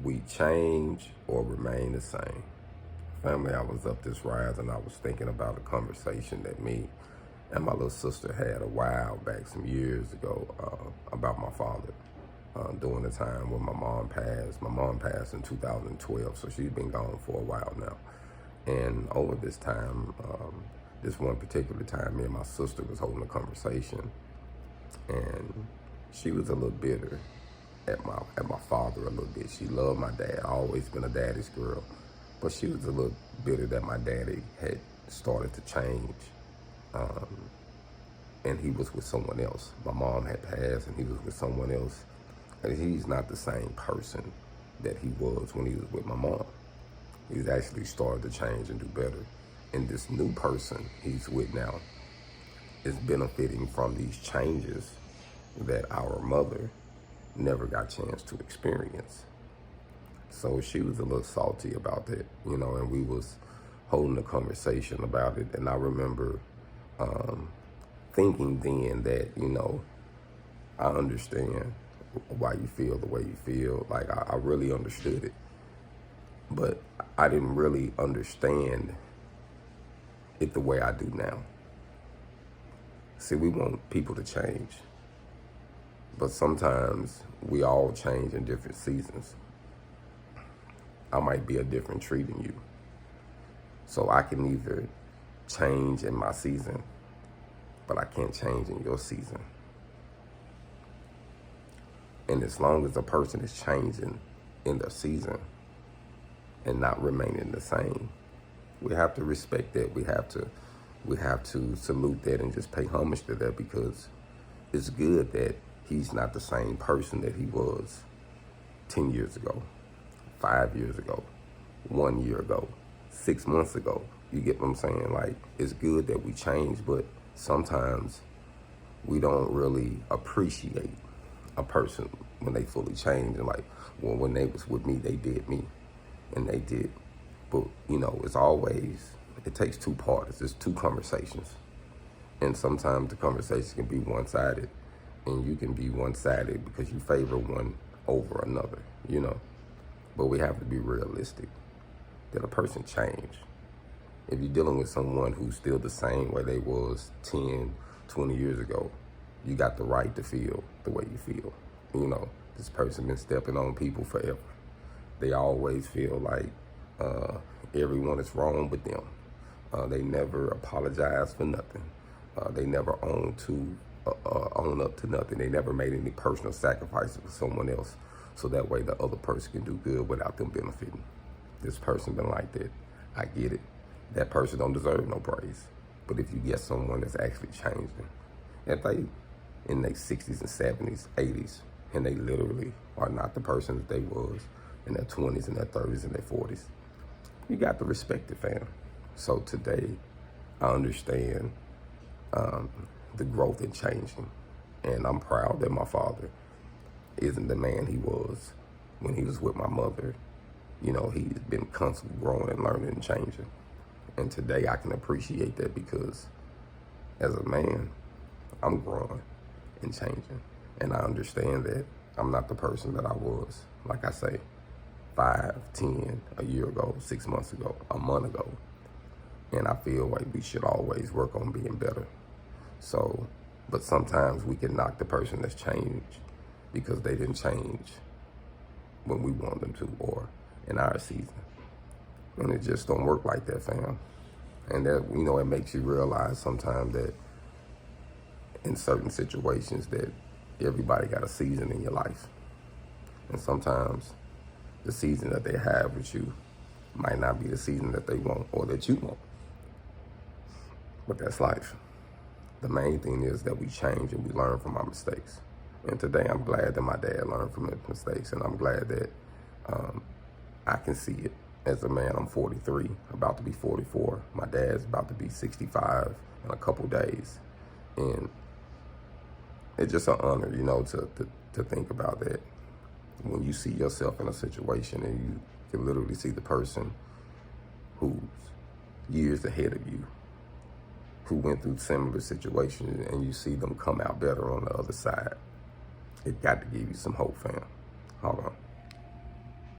we change or remain the same. Family, I was up this rise and I was thinking about a conversation that me and my little sister had a while back, some years ago, about my father. During the time when my mom passed. My mom passed in 2012, so she's been gone for a while now. And over this time, this one particular time, me and my sister was holding a conversation, and she was a little bitter at my father a little bit. She loved my dad, always been a daddy's girl, but she was a little bitter that my daddy had started to change, and he was with someone else. My mom had passed, and he was with someone else, and he's not the same person that he was when he was with my mom. He's actually started to change and do better. And this new person he's with now is benefiting from these changes that our mother never got a chance to experience. So she was a little salty about that, and we was holding a conversation about it. And I remember thinking then that, I understand why you feel the way you feel. Like, I really understood it. But I didn't really understand it the way I do now. See, we want people to change. But sometimes we all change in different seasons. I might be a different tree than you. So I can either change in my season, but I can't change in your season. And as long as a person is changing in their season and not remaining the same, we have to respect that. We have to salute that and just pay homage to that, because it's good that he's not the same person that he was 10 years ago, 5 years ago, 1 year ago, 6 months ago. You get what I'm saying? Like, it's good that we change, but sometimes we don't really appreciate a person when they fully change. And like, well, when they was with me, they did me, and they did. But, it takes two parties. It's two conversations. And sometimes the conversation can be one-sided, and you can be one-sided because you favor one over another, But we have to be realistic that a person change. If you're dealing with someone who's still the same way they was 10, 20 years ago, you got the right to feel the way you feel. This person been stepping on people forever. They always feel like everyone is wrong with them. They never apologize for nothing. They never own up to nothing. They never made any personal sacrifices for someone else, so that way the other person can do good without them benefiting. This person been like that. I get it. That person don't deserve no praise. But if you get someone that's actually changing, if they in their 60s and 70s, 80s, and they literally are not the person that they was in their 20s and their 30s and their 40s, you got to respect it, fam. So today, I understand the growth and changing. And I'm proud that my father isn't the man he was when he was with my mother. He's been constantly growing and learning and changing. And today I can appreciate that, because as a man, I'm growing and changing. And I understand that I'm not the person that I was, like I say, 5, 10, a year ago, 6 months ago, a month ago. And I feel like we should always work on being better. So, but sometimes we can knock the person that's changed because they didn't change when we want them to, or in our season. And it just don't work like that, fam. And that, it makes you realize sometimes that in certain situations that everybody got a season in your life. And sometimes the season that they have with you might not be the season that they want or that you want. But that's life. The main thing is that we change and we learn from our mistakes. And today I'm glad that my dad learned from his mistakes, and I'm glad that I can see it. As a man, I'm 43, about to be 44. My dad's about to be 65 in a couple days. And it's just an honor, to think about that. When you see yourself in a situation and you can literally see the person who's years ahead of you, who went through similar situations, and you see them come out better on the other side, it got to give you some hope, fam. Hold on.